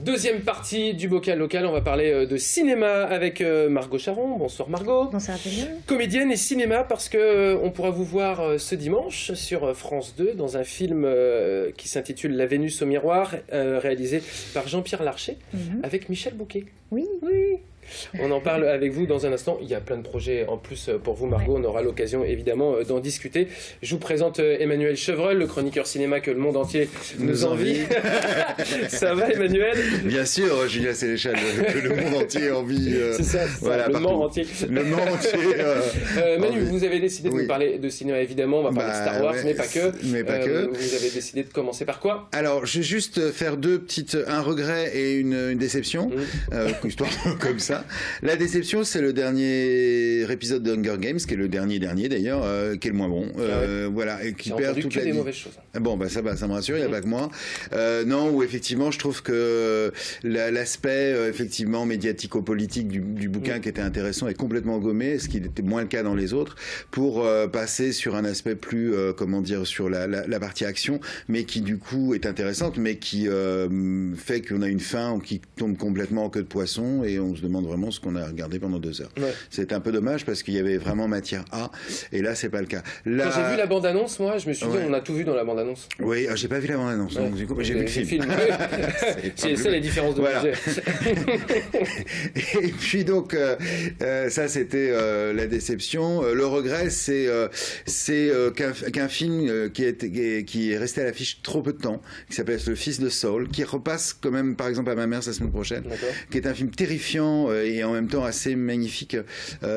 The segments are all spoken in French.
Deuxième partie du bocal local, on va parler de cinéma avec Margot Charon. Bonsoir Margot. Bonsoir Fabien. Comédienne et cinéma parce que on pourra vous voir ce dimanche sur France 2 dans un film qui s'intitule La Vénus au miroir, réalisé par Jean-Pierre Larcher avec Michel Bouquet. Oui. On en parle avec vous dans un instant. Il y a plein de projets en plus pour vous, Margot. On aura l'occasion évidemment d'en discuter. Je vous présente Emmanuel Chevreul, le chroniqueur cinéma que le monde entier nous envie. Ça va, Emmanuel? Bien sûr, Julien Sénéchal, que le monde entier envie. C'est ça, voilà, le monde entier. Le monde entier. Manu, vous avez décidé de nous parler de cinéma, évidemment. On va parler de Star Wars, mais pas que. Vous avez décidé de commencer par quoi? Alors, je vais juste faire un regret et une déception, histoire comme ça. La déception, c'est le dernier épisode de Hunger Games, qui est le dernier d'ailleurs, qui est le moins bon. Voilà, et qui perd toutes les mauvaises choses. Bon, bah ça me rassure, il n'y a pas que moi. Non, où effectivement, je trouve que l'aspect effectivement médiatico-politique du bouquin qui était intéressant est complètement gommé, ce qui était moins le cas dans les autres, pour passer sur un aspect plus, sur la partie action, mais qui du coup est intéressante, mais qui fait qu'on a une fin qui tombe complètement en queue de poisson et on se demande vraiment ce qu'on a regardé pendant 2 heures. Ouais. C'est un peu dommage parce qu'il y avait vraiment matière à, et là c'est pas le cas. Quand j'ai vu la bande-annonce, moi je me suis dit on a tout vu dans la bande-annonce. Oui, j'ai pas vu la bande-annonce, donc du coup j'ai vu le film. C'est ça les différences de budget. Et puis donc ça c'était la déception. Le regret c'est qu'un film qui est resté à l'affiche trop peu de temps, qui s'appelle Le Fils de Saul, qui repasse quand même par exemple à ma mère la semaine prochaine, qui est un film terrifiant et en même temps assez magnifique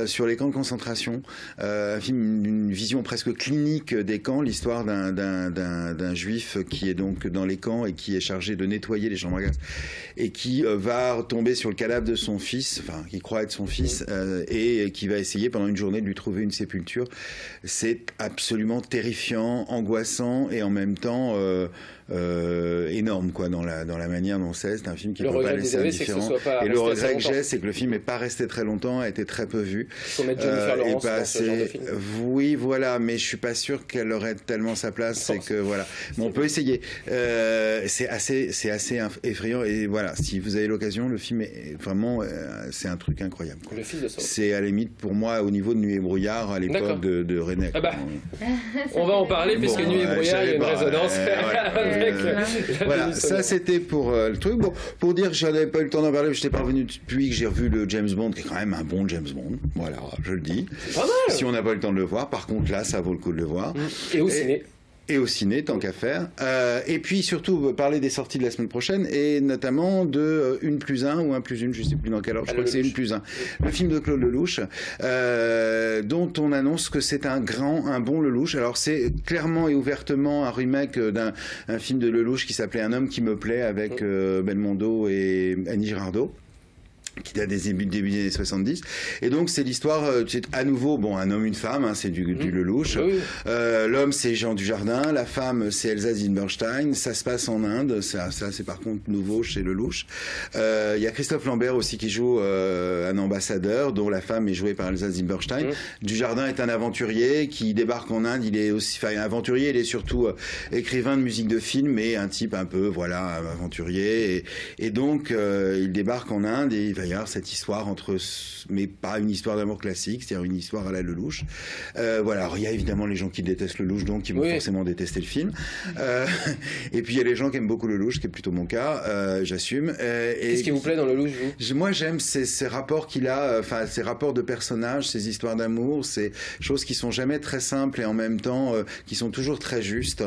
sur les camps de concentration. Un film d'une vision presque clinique des camps, l'histoire d'un juif qui est donc dans les camps et qui est chargé de nettoyer les chambres à gaz et qui va tomber sur le cadavre de son fils, enfin qui croit être son fils, et qui va essayer pendant une journée de lui trouver une sépulture. C'est absolument terrifiant, angoissant et en même temps énorme quoi dans la manière dont c'est un film qui ne peut pas laisser indifférent. Et le regret que j'ai, c'est que le film n'est pas resté très longtemps, a été très peu vu. Il faut mettre Jennifer Lawrence dans ce genre de film. Oui, voilà, mais je suis pas sûr qu'elle aurait tellement sa place. C'est que voilà, bon, on peut essayer. C'est assez effrayant et voilà. Si vous avez l'occasion, le film est vraiment, c'est un truc incroyable. Quoi. Le Fils de Saul. C'est à la limite pour moi au niveau de Nuit et brouillard à l'époque de René. Ah bah, on va en parler puisque Nuit et brouillard, il y a une résonance. Voilà, ça c'était pour le truc. Bon, pour dire que je n'avais pas eu le temps d'en parler, je n'étais pas revenu depuis que j'ai revu le James Bond, qui est quand même un bon James Bond. Voilà, je le dis. Pas mal. Si on n'a pas eu le temps de le voir, par contre là, ça vaut le coup de le voir. Et au ciné. Et au ciné, tant qu'à faire. Et puis surtout, parler des sorties de la semaine prochaine, et notamment de 1+1 ou 1+1, je ne sais plus dans quel ordre, je crois que c'est 1+1. Le film de Claude Lelouch, dont on annonce que c'est un bon Lelouch. Alors c'est clairement et ouvertement un remake d'un film de Lelouch qui s'appelait Un homme qui me plaît, avec Belmondo et Annie Girardot, qui date des débuts des années 70. Et donc, c'est l'histoire, c'est à nouveau, bon, un homme, une femme, hein, c'est du Lelouch. Oui. L'homme, c'est Jean Dujardin. La femme, c'est Elsa Zilberstein. Ça se passe en Inde. Ça c'est par contre nouveau chez Lelouch. Il y a Christophe Lambert aussi qui joue un ambassadeur, dont la femme est jouée par Elsa Zilberstein. Dujardin est un aventurier qui débarque en Inde. Il est aussi, enfin, aventurier, il est surtout écrivain de musique de film, et un type un peu, voilà, aventurier. Et donc, il débarque en Inde et il va y avoir cette histoire mais pas une histoire d'amour classique, c'est-à-dire une histoire à la Lelouch. Voilà, alors il y a évidemment les gens qui détestent Lelouch, donc qui vont forcément détester le film. Et puis il y a les gens qui aiment beaucoup Lelouch, ce qui est plutôt mon cas, j'assume. Qu'est-ce qui vous plaît dans Lelouch, vous ? Moi, j'aime ces rapports qu'il a, enfin ces rapports de personnages, ces histoires d'amour, ces choses qui sont jamais très simples et en même temps qui sont toujours très justes.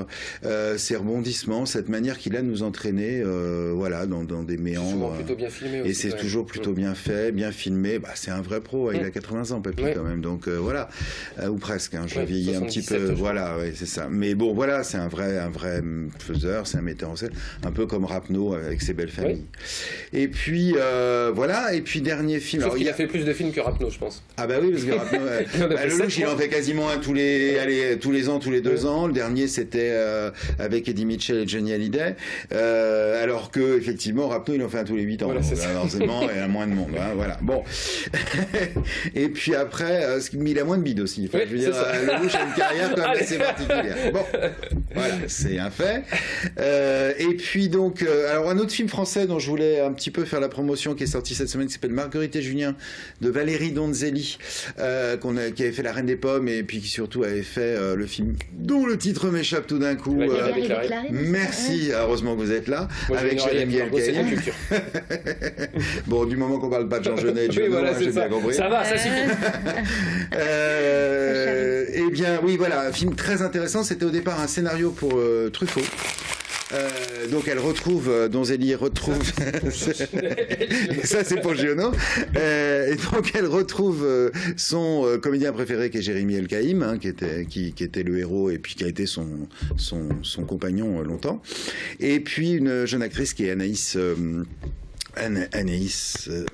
Ces rebondissements, cette manière qu'il a de nous entraîner, voilà, dans des méandres. C'est souvent plutôt bien filmé aussi. Et c'est toujours plutôt bien fait, bien filmé. Bah, c'est un vrai pro. Il a 80 ans, Papy, quand même. Donc voilà, ou presque. Hein, je vieillis un petit peu. Voilà, c'est ça. Mais bon, voilà, c'est un vrai faiseur, c'est un metteur en scène, un peu comme Rapneau avec ses belles familles. Et puis voilà. Et puis dernier film. Sauf qu'il a fait plus de films que Rapneau, je pense. Ah bah oui, parce que Rapneau, Lelouch, il en fait quasiment un tous les ans, tous les 2 ans. Le dernier, c'était avec Eddie Mitchell et Johnny Hallyday. Alors que effectivement, Rapneau, il en fait un tous les 8 ans. Voilà, forcément, et à moins de monde. Hein, voilà. Bon. Et puis après, il a moins de bide aussi. Enfin, je veux dire, Lelouch a une carrière quand même assez particulière. Bon. Voilà, c'est un fait. Et puis donc, alors un autre film français dont je voulais un petit peu faire la promotion, qui est sorti cette semaine, qui s'appelle Marguerite et Julien, de Valérie Donzelli, qui avait fait La Reine des Pommes, et puis qui surtout avait fait le film dont le titre m'échappe tout d'un coup. Merci, heureusement que vous êtes là, moi, avec Jérémy Elkaïm. Bon, du moment qu'on parle pas de Jean Genet, oui, voilà, j'ai bien compris. Ça va, ça suffit. Eh bien, oui, voilà, un film très intéressant. C'était au départ un scénario pour Truffaut. Donc elle retrouve, Donzelli retrouve, ça c'est pour Giono, et donc elle retrouve son comédien préféré qui est Jérémy Elkaïm, hein, qui était le héros et puis qui a été son compagnon longtemps, et puis une jeune actrice qui est Anaïs,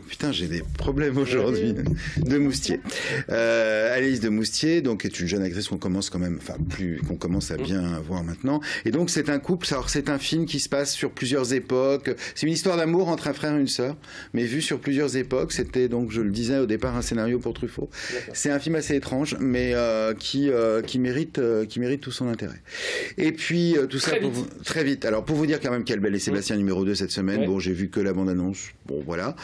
putain j'ai des problèmes aujourd'hui, de Moustier. Anaïs de Moustier, donc est une jeune actrice qu'on commence quand même, qu'on commence à bien voir maintenant. Et donc c'est un couple, alors c'est un film qui se passe sur plusieurs époques. C'est une histoire d'amour entre un frère et une sœur, mais vu sur plusieurs époques. C'était donc, je le disais au départ, un scénario pour Truffaut. C'est un film assez étrange, mais qui mérite tout son intérêt. Et puis tout ça très vite. Alors pour vous dire quand même quel Belle et Sébastien numéro 2 cette semaine. Bon, j'ai vu que la bande-annonce. Bon, voilà,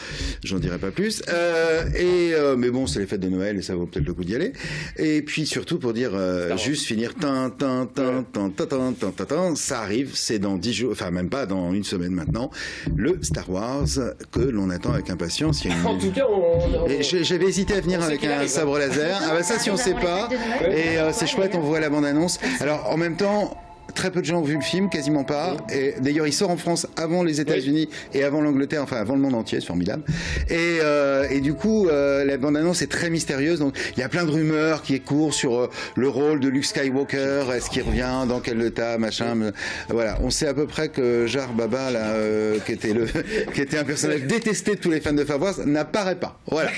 j'en dirai pas plus. Mais bon, c'est les fêtes de Noël et ça vaut peut-être le coup d'y aller. Et puis surtout pour dire, juste finir, ça arrive, c'est dans 10 jours, enfin même pas dans une semaine maintenant, le Star Wars que l'on attend avec impatience. En tout cas, j'avais hésité à venir avec un sabre laser. Ah bah ça, si on sait pas. Et c'est chouette, on voit la bande-annonce. Alors en même temps, très peu de gens ont vu le film, quasiment pas. Et d'ailleurs, il sort en France avant les États-Unis et avant l'Angleterre, enfin avant le monde entier, c'est formidable. Et du coup, la bande-annonce est très mystérieuse. Donc, il y a plein de rumeurs qui courent sur le rôle de Luke Skywalker. Est-ce qu'il revient dans quel état, machin. Voilà, on sait à peu près que Jar Baba, là, qui était un personnage détesté de tous les fans de Star Wars, n'apparaît pas. Voilà.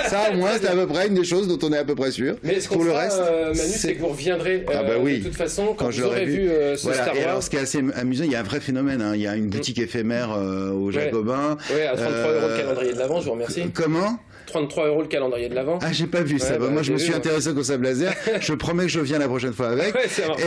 Ça, au moins, c'est à peu près une des choses dont on est à peu près sûr. Mais ce qu'on fera, reste, Manu, c'est que vous reviendrez de toute façon quand vous aurez vu voilà. Star Wars. Et alors, ce qui est assez amusant, il y a un vrai phénomène. Hein. Il y a une boutique éphémère aux Jacobins. Oui, à 33 € le calendrier de l'Avent, je vous remercie. Comment ? 33 € le calendrier de l'Avent. Ah, j'ai pas vu ça. Moi, je me suis intéressé au sable laser. Je promets que je viens la prochaine fois avec. Ouais, c'est marrant.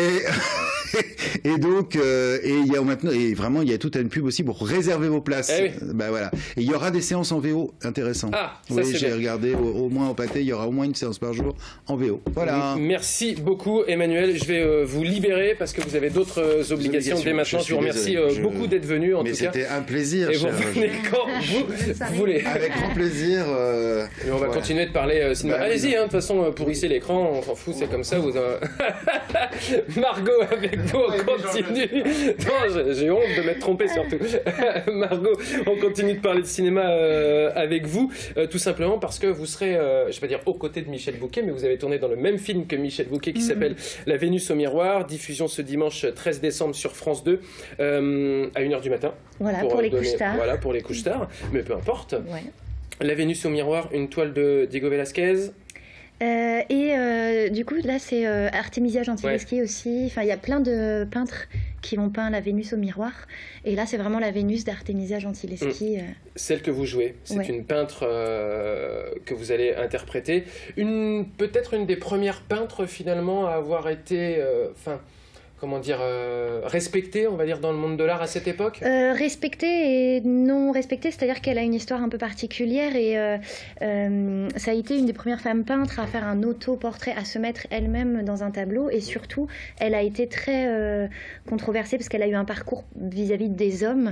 Et donc, il y a maintenant, et vraiment, il y a toute une pub aussi pour réserver vos places. Oui. Bah voilà. Et il y aura des séances en VO intéressantes. Ah, ça oui, c'est j'ai bien. regardé au moins au pâté, il y aura au moins une séance par jour en VO. Voilà. Merci beaucoup, Emmanuel. Je vais vous libérer parce que vous avez d'autres obligations dès maintenant. Je vous remercie beaucoup d'être venu. En Mais tout cas, c'était un plaisir. et vous revenez quand vous voulez. Avec grand plaisir. Et on va continuer de parler cinéma. Bah, allez-y, de toute façon, pour hisser l'écran, on s'en fout, c'est comme ça. Vous Margot, avec vous, on continue. Non, j'ai honte de m'être trompé surtout. Margot, on continue de parler de cinéma avec vous, tout simplement parce que vous serez, je vais pas dire aux côtés de Michel Bouquet, mais vous avez tourné dans le même film que Michel Bouquet qui s'appelle La Vénus au miroir, diffusion ce dimanche 13 décembre sur France 2 à 1h du matin. Voilà, pour les couches tard. Voilà, pour les couches tard, mais peu importe. Ouais. La Vénus au miroir, une toile de Diego Velázquez. Du coup, là, c'est Artemisia Gentileschi aussi. Enfin, il y a plein de peintres qui ont peint la Vénus au miroir. Et là, c'est vraiment la Vénus d'Artemisia Gentileschi. Celle que vous jouez, c'est une peintre que vous allez interpréter. Peut-être une des premières peintres, finalement, à avoir été... comment dire, respectée, on va dire, dans le monde de l'art à cette époque ? Respectée et non respectée, c'est-à-dire qu'elle a une histoire un peu particulière et ça a été une des premières femmes peintres à faire un autoportrait, à se mettre elle-même dans un tableau, et surtout, elle a été très controversée parce qu'elle a eu un parcours vis-à-vis des hommes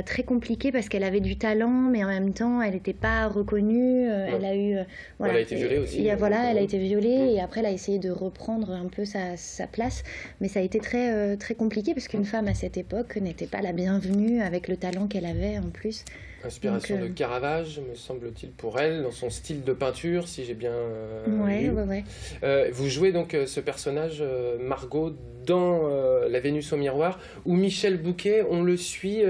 très compliqué parce qu'elle avait du talent, mais en même temps, elle n'était pas reconnue. Elle a eu... voilà, elle a été violée aussi. Elle a été violée et après, elle a essayé de reprendre un peu sa place, mais ça a été très, très compliqué parce qu'une femme à cette époque n'était pas la bienvenue avec le talent qu'elle avait en plus. Inspiration de Caravage, me semble-t-il, pour elle, dans son style de peinture, si j'ai bien lu. Ouais. Vous jouez donc ce personnage, Margot, dans La Vénus au miroir, où Michel Bouquet, on le suit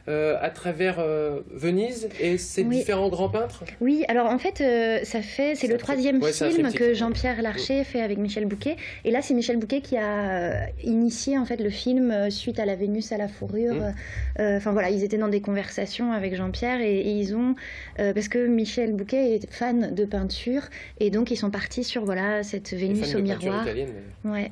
à travers Venise et ses différents grands peintres. Oui, alors en fait, c'est le troisième film que Jean-Pierre Larcher fait avec Michel Bouquet. Et là, c'est Michel Bouquet qui a initié en fait le film suite à La Vénus à la fourrure. Enfin voilà, ils étaient dans des conversations avec Jean-Pierre. documentaire et ils ont parce que Michel Bouquet est fan de peinture et donc ils sont partis sur cette Vénus au miroir. Ouais.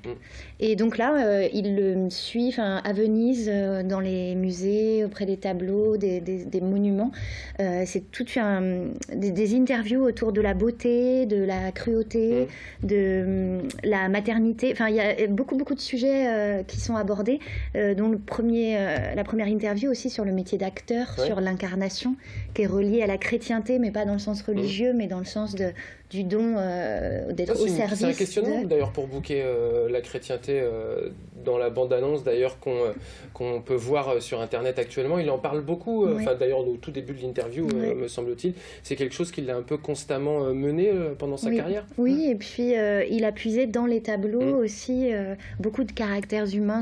Et donc là ils le suivent à Venise dans les musées, auprès des tableaux, des monuments. C'est tout des interviews autour de la beauté, de la cruauté, de la maternité. Enfin, il y a beaucoup de sujets qui sont abordés, dont la première interview aussi sur le métier d'acteur, sur l'incarnation, qui est reliée à la chrétienté, mais pas dans le sens religieux, mais dans le sens du don d'être au service. C'est un questionnement d'ailleurs pour Bouquet, la chrétienté dans la bande-annonce d'ailleurs qu'on peut voir sur Internet actuellement. Il en parle beaucoup, d'ailleurs au tout début de l'interview, me semble-t-il. C'est quelque chose qu'il a un peu constamment mené pendant sa carrière. Oui, et puis il a puisé dans les tableaux aussi beaucoup de caractères humains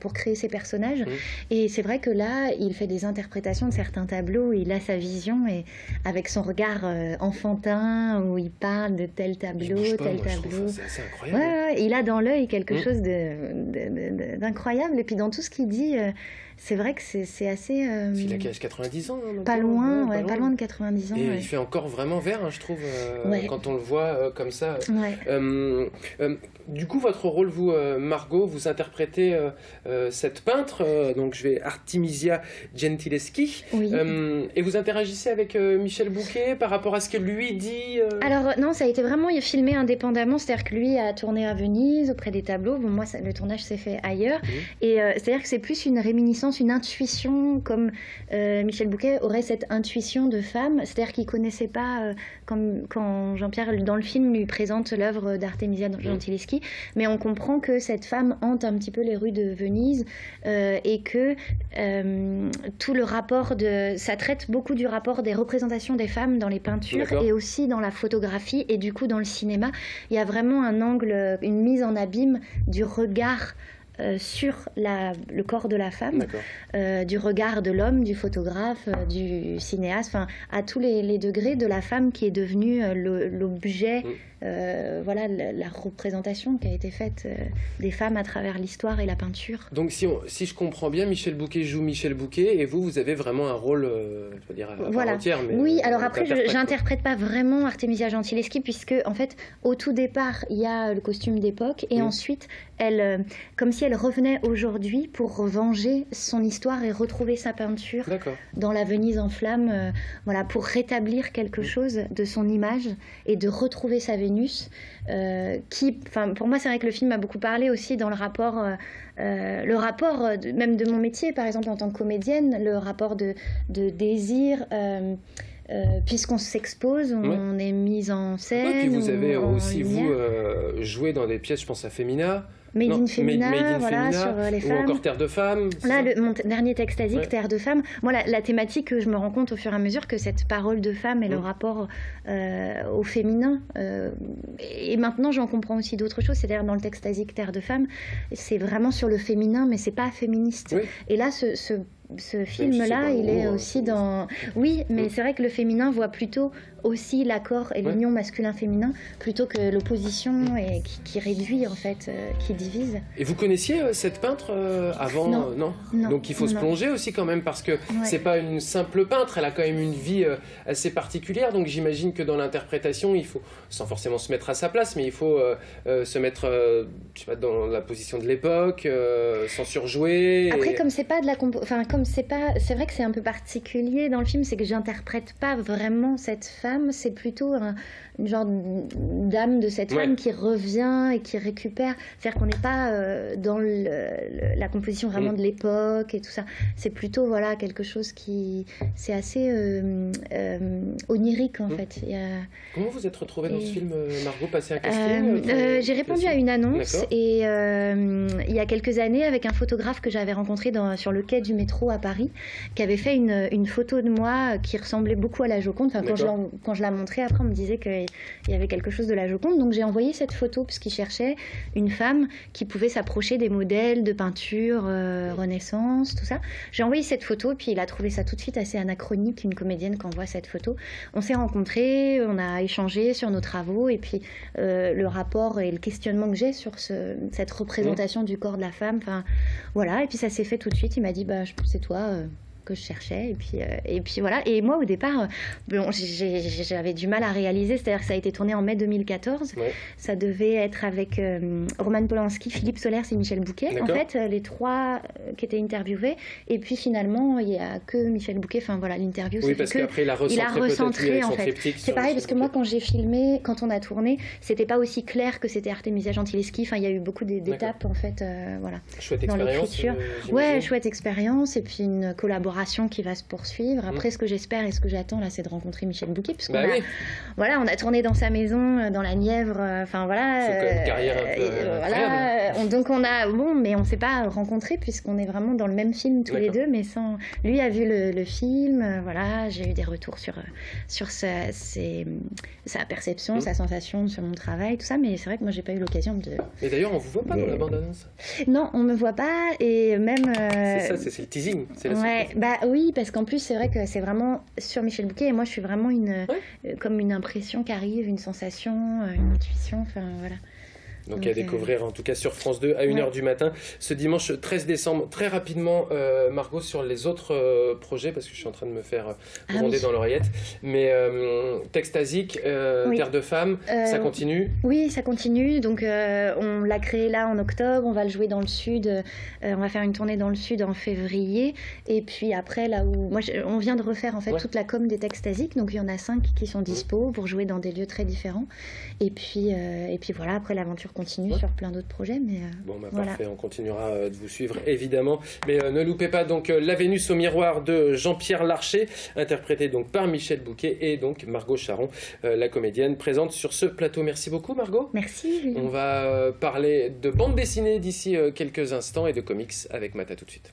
pour créer ses personnages. Et c'est vrai que là, il fait des interprétations de certains tableaux, il a sa vision et avec son regard enfantin où il parle de tel tableau, tel tableau. C'est incroyable. Il a dans l'œil quelque chose d'incroyable. Et puis dans tout ce qu'il dit, c'est vrai que c'est assez... il a 90 ans. Pas loin de 90 ans. Et il fait encore vraiment vert, je trouve, quand on le voit comme ça. Du coup, votre rôle, vous, Margot, vous interprétez cette peintre, donc je vais Artemisia Gentileschi, et vous interagissez avec Michel Bouquet par rapport à ce que lui dit Alors non, ça a été vraiment filmé indépendamment, c'est-à-dire que lui a tourné à Venise, auprès des tableaux. Bon, moi, le tournage s'est fait ailleurs, et c'est-à-dire que c'est plus une réminiscence, une intuition, comme Michel Bouquet aurait cette intuition de femme, c'est-à-dire qu'il ne connaissait pas, comme quand Jean-Pierre, dans le film, lui présente l'œuvre d'Artemisia Gentileschi, mais on comprend que cette femme hante un petit peu les rues de Venise et que tout le rapport ça traite beaucoup du rapport des représentations des femmes dans les peintures et aussi dans la photographie et du coup dans le cinéma. Il y a vraiment un angle, une mise en abîme du regard sur le corps de la femme, du regard de l'homme, du photographe, du cinéaste, à tous les degrés de la femme qui est devenue l'objet, la représentation qui a été faite des femmes à travers l'histoire et la peinture. Donc si je comprends bien, Michel Bouquet joue Michel Bouquet et vous avez vraiment un rôle, je veux dire, à part entière. Mais oui, alors après, j'interprète pas vraiment Artemisia Gentileschi puisque, en fait, au tout départ, il y a le costume d'époque et ensuite, elle, comme si elle revenait aujourd'hui pour venger son histoire et retrouver sa peinture dans la Venise en flammes, pour rétablir quelque chose de son image et de retrouver sa Vénus, pour moi, c'est vrai que le film m'a beaucoup parlé aussi dans le rapport même de mon métier, par exemple en tant que comédienne, le rapport de désir. Puisqu'on s'expose, on est mise en scène. Et puis vous avez aussi, vous, joué dans des pièces, je pense à Femina. Made in Femina, sur les femmes. Ou encore Terre de Femmes. Là, mon dernier texte asique, Terre de Femmes. Moi, la thématique, je me rends compte au fur et à mesure que cette parole de femme et le rapport au féminin. Et maintenant, j'en comprends aussi d'autres choses. C'est-à-dire, dans le texte asique, Terre de Femmes, c'est vraiment sur le féminin, mais c'est pas féministe. Et là, ce film-là, il est aussi dans... Oui, mais c'est vrai que le féminin voit plutôt aussi l'accord et l'union masculin-féminin plutôt que l'opposition et qui réduit, en fait, qui divise. Et vous connaissiez cette peintre avant Non. Donc il faut se plonger aussi quand même parce que c'est pas une simple peintre, elle a quand même une vie assez particulière. Donc j'imagine que dans l'interprétation, il faut, sans forcément se mettre à sa place, mais il faut se mettre je sais pas, dans la position de l'époque, sans surjouer. Après, comme c'est pas de la c'est vrai que c'est un peu particulier dans le film, c'est que j'interprète pas vraiment cette femme, c'est plutôt une genre d'âme de cette femme qui revient et qui récupère. C'est-à-dire qu'on n'est pas dans la composition vraiment de l'époque et tout ça. C'est plutôt quelque chose qui... C'est assez onirique en fait. Comment vous êtes retrouvée dans ce film, Margot, passé un casting J'ai répondu à une annonce et il y a quelques années avec un photographe que j'avais rencontré sur le quai du métro à Paris, qui avait fait une photo de moi qui ressemblait beaucoup à la Joconde. Quand je la montrais, après on me disait qu'il y avait quelque chose de la Joconde, donc j'ai envoyé cette photo parce qu'il cherchait une femme qui pouvait s'approcher des modèles de peinture Renaissance, tout ça. J'ai envoyé cette photo, puis il a trouvé ça tout de suite assez anachronique, une comédienne qui envoie cette photo. On s'est rencontrés, on a échangé sur nos travaux, et puis le rapport et le questionnement que j'ai sur cette représentation du corps de la femme, et puis ça s'est fait tout de suite. Il m'a dit, c'est toi... que je cherchais. Et puis voilà. Et moi, au départ, j'avais du mal à réaliser. C'est-à-dire que ça a été tourné en mai 2014. Ouais. Ça devait être avec Roman Polanski, Philippe Solers et Michel Bouquet. En fait, les trois qui étaient interviewés. Et puis finalement, il n'y a que Michel Bouquet. Enfin voilà, l'interview. Oui, parce qu'après, il a recentré en fait. C'est pareil, parce que moi, quand j'ai filmé, quand on a tourné, c'était pas aussi clair que c'était Artemisia Gentileschi. Enfin, il y a eu beaucoup d'étapes en fait. Voilà. Chouette expérience. Ouais, chouette expérience. Et puis une collaboration qui va se poursuivre. Après, ce que j'espère et ce que j'attends là, c'est de rencontrer Michel Bouquet, puisqu'on on a tourné dans sa maison, dans la Nièvre. Enfin voilà. C'est une carrière un peu voilà. Donc on a mais on s'est pas rencontrés puisqu'on est vraiment dans le même film tous les deux, mais sans. Lui a vu le film. Voilà, j'ai eu des retours sur sa perception, sa sensation sur mon travail, tout ça. Mais c'est vrai que moi, j'ai pas eu l'occasion de. Mais d'ailleurs, on vous voit pas dans la bande-annonce. Non, on me voit pas et même. C'est ça, c'est le teasing. C'est oui, parce qu'en plus, c'est vrai que c'est vraiment sur Michel Bouquet et moi, je suis vraiment comme une impression qui arrive, une sensation, une intuition. Enfin voilà. Donc à découvrir en tout cas sur France 2 à 1h du matin ce dimanche 13 décembre. Très rapidement, Margot, sur les autres projets, parce que je suis en train de me faire gronder dans l'oreillette. Mais Textasique, Terre de Femmes, ça continue? Oui, ça continue. Donc on l'a créé là en octobre, on va le jouer dans le sud. On va faire une tournée dans le sud en février. Et puis après, là où... on vient de refaire en fait toute la com des Textasique. Donc il y en a 5 qui sont dispo pour jouer dans des lieux très différents. Et puis voilà, après l'aventure continue sur plein d'autres projets. Mais parfait, on continuera de vous suivre évidemment. Mais ne loupez pas donc La Vénus au miroir de Jean-Pierre Larcher, interprété donc par Michel Bouquet et donc Margot Charon, la comédienne présente sur ce plateau. Merci beaucoup Margot. Merci. On va parler de bande dessinée d'ici quelques instants et de comics avec Mata tout de suite.